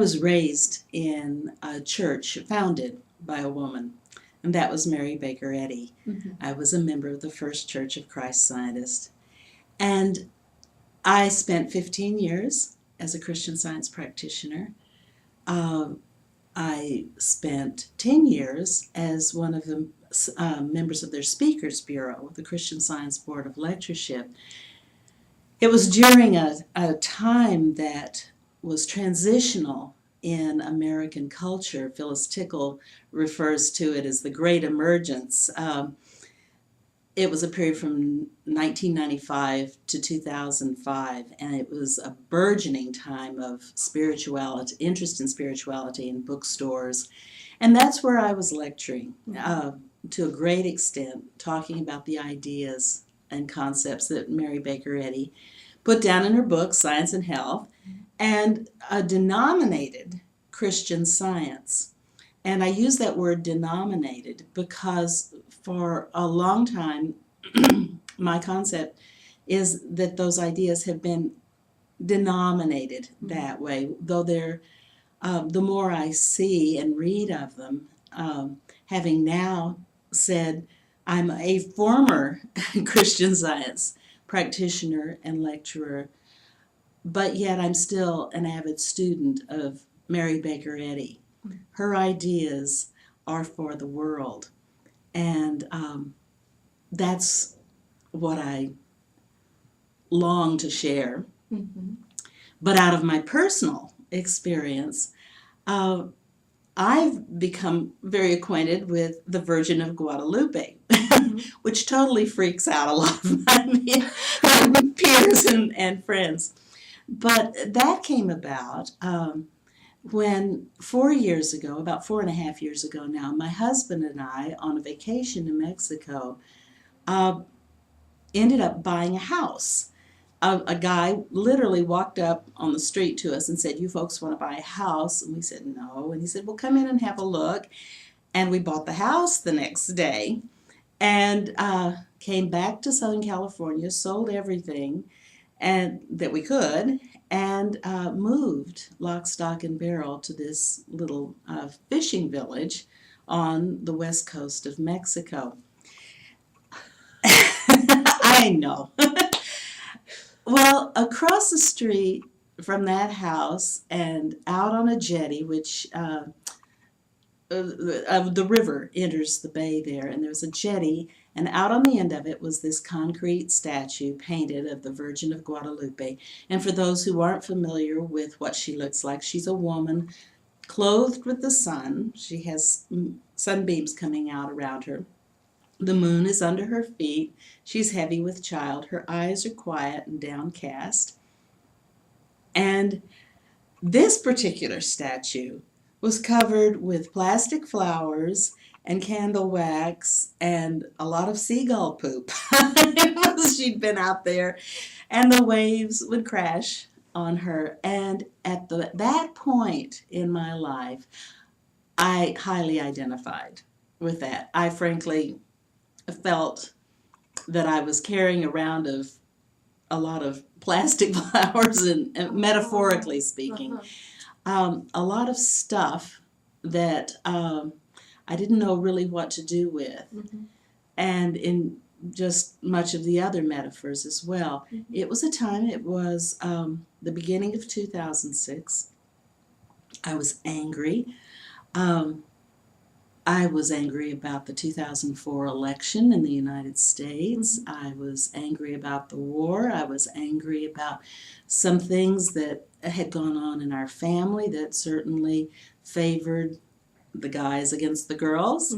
I was raised in a church founded by a woman, and that was Mary Baker Eddy. I was a member of the First Church of Christ Scientist, and I spent 15 years as a Christian Science practitioner. Um, I spent 10 years as one of the members of their Speakers Bureau with the Christian Science Board of Lectureship. It was during a time that was transitional in American culture. Phyllis Tickle refers to it as the Great Emergence. It was a period from 1995 to 2005, and it was a burgeoning time of spirituality, interest in spirituality in bookstores. And that's where I was lecturing to a great extent, talking about the ideas and concepts that Mary Baker Eddy put down in her book, Science and Health, and denominated Christian Science. And I use that word denominated because for a long time, my concept is that those ideas have been denominated that way, though they're, the more I see and read of them, having now said I'm a former Christian Science practitioner and lecturer, but yet I'm still an avid student of Mary Baker Eddy. Her ideas are for the world, and that's what I long to share. But out of my personal experience, I've become very acquainted with the Virgin of Guadalupe, which totally freaks out a lot of my peers and friends. But that came about when 4 years ago, about 4.5 years ago now, my husband and I, on a vacation in Mexico, ended up buying a house. A guy literally walked up on the street to us and said, "You folks want to buy a house?" And we said, "No." And he said, "Well, come in and have a look." And we bought the house the next day and came back to Southern California, sold everything and that we could, and moved lock, stock, and barrel to this little fishing village on the west coast of Mexico. I know. Well, across the street from that house and out on a jetty, which the river enters the bay there, and there's a jetty, and out on the end of it was this concrete statue painted of the Virgin of Guadalupe. And for those who aren't familiar with what she looks like, she's a woman clothed with the sun. She has sunbeams coming out around her. The moon is under her feet. She's heavy with child. Her eyes are quiet and downcast. And this particular statue was covered with plastic flowers and candle wax and a lot of seagull poop. She'd been out there, and the waves would crash on her. And at that point in my life, I highly identified with that. I frankly felt that I was carrying around a lot of plastic flowers, and metaphorically speaking, a lot of stuff that I didn't know really what to do with. And in just much of the other metaphors as well. It was a time, it was the beginning of 2006. I was angry. I was angry about the 2004 election in the United States. I was angry about the war. I was angry about some things that had gone on in our family that certainly favored the guys against the girls.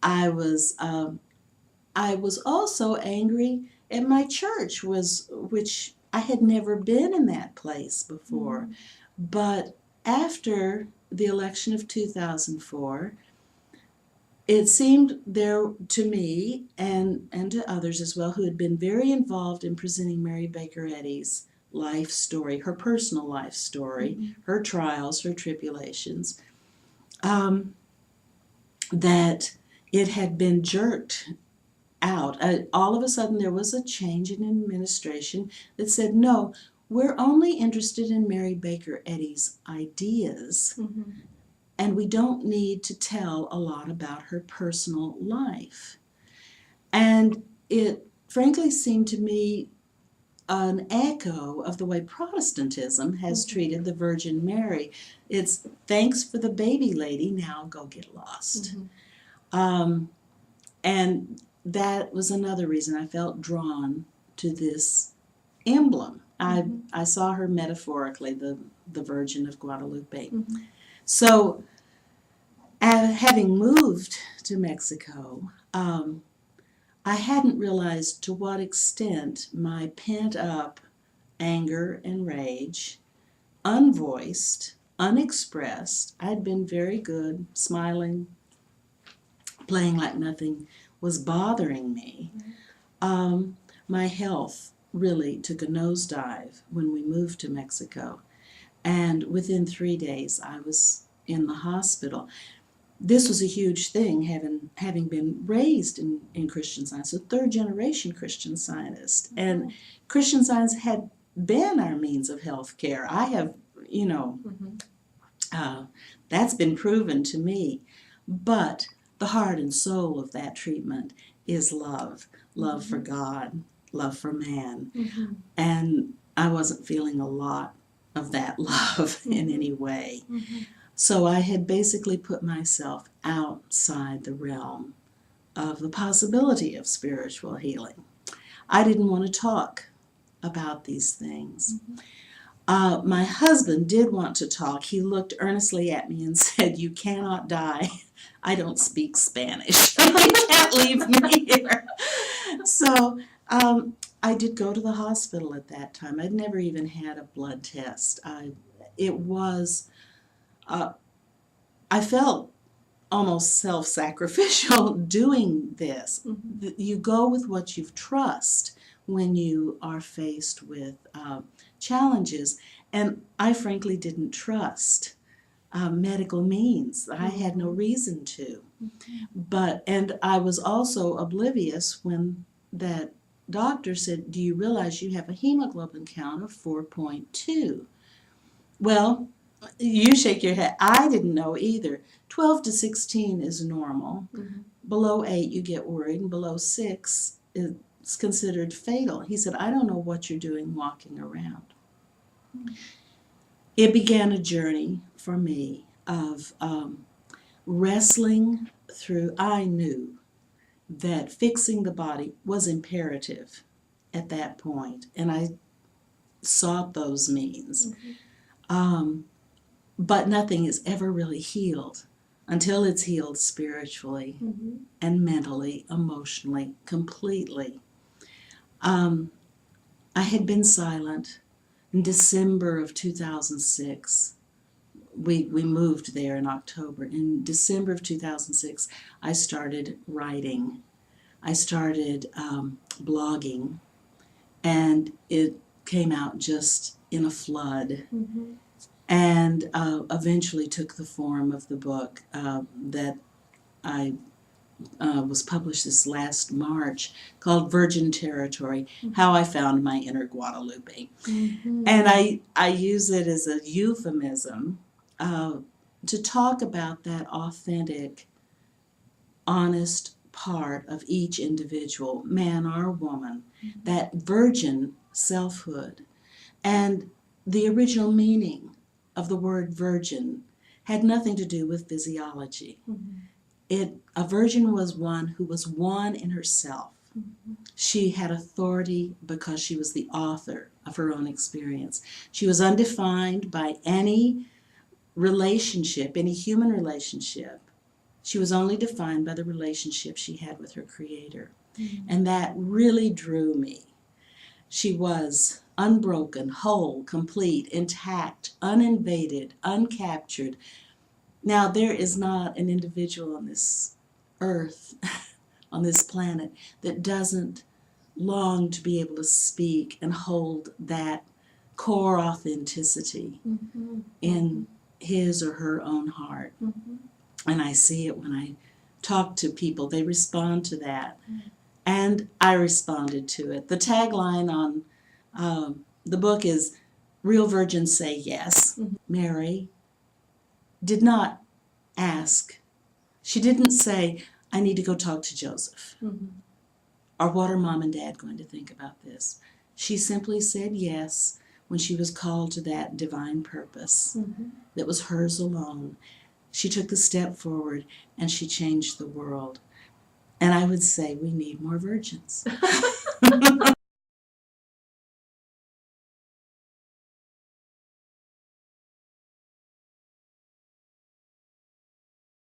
I was also angry at my church, which I had never been in that place before. But after the election of 2004, it seemed there to me and to others as well who had been very involved in presenting Mary Baker Eddy's life story, her personal life story, her trials, her tribulations, that it had been jerked out. All of a sudden there was a change in administration that said, no, we're only interested in Mary Baker Eddy's ideas, and we don't need to tell a lot about her personal life. And it frankly seemed to me an echo of the way Protestantism has treated the Virgin Mary. It's thanks for the baby lady, now go get lost. And that was another reason I felt drawn to this emblem. I saw her metaphorically, the Virgin of Guadalupe. So having moved to Mexico, I hadn't realized to what extent my pent-up anger and rage, unvoiced, unexpressed, I'd been very good, smiling, playing like nothing was bothering me. My health really took a nosedive when we moved to Mexico. And within 3 days, I was in the hospital. This was a huge thing, having been raised in Christian Science, a third-generation Christian Scientist. And Christian Science had been our means of health care. I have, that's been proven to me. But the heart and soul of that treatment is love. Love for God, love for man. And I wasn't feeling a lot of that love in any way. So I had basically put myself outside the realm of the possibility of spiritual healing. I didn't want to talk about these things. My husband did want to talk. He looked earnestly at me and said, "You cannot die. I don't speak Spanish. You can't leave me here." So I did go to the hospital at that time. I'd never even had a blood test. I felt almost self-sacrificial doing this. You go with what you trust when you are faced with challenges, and I frankly didn't trust medical means. I had no reason to. And I was also oblivious when that doctor said, "Do you realize you have a hemoglobin count of 4.2? Well, you shake your head. I didn't know either. 12 to 16 is normal. Below 8, you get worried, and below 6 is considered fatal. He said, "I don't know what you're doing walking around." It began a journey for me of wrestling through. I knew that fixing the body was imperative at that point, and I sought those means. But nothing is ever really healed until it's healed spiritually and mentally, emotionally, completely. I had been silent. In December of 2006, we moved there in October. In December of 2006, I started writing. I started blogging, and it came out just in a flood. And eventually took the form of the book that I was published this last March, called Virgin Territory, How I Found My Inner Guadalupe. And I use it as a euphemism to talk about that authentic, honest part of each individual, man or woman, that virgin selfhood. And the original meaning of the word virgin had nothing to do with physiology. A virgin was one who was one in herself. She had authority because she was the author of her own experience. She was undefined by any relationship, any human relationship. She was only defined by the relationship she had with her Creator. And that really drew me. She was unbroken, whole, complete, intact, uninvaded, uncaptured. Now, there is not an individual on this earth, on this planet, that doesn't long to be able to speak and hold that core authenticity in his or her own heart. And I see it when I talk to people. They respond to that. And I responded to it. The tagline on the book is Real Virgins Say Yes. Mm-hmm. Mary did not ask. She didn't say, I need to go talk to Joseph. Mm-hmm. Or what are mom and dad going to think about this? She simply said yes when she was called to that divine purpose Mm-hmm. that was hers alone. She took the step forward and she changed the world. And I would say we need more virgins.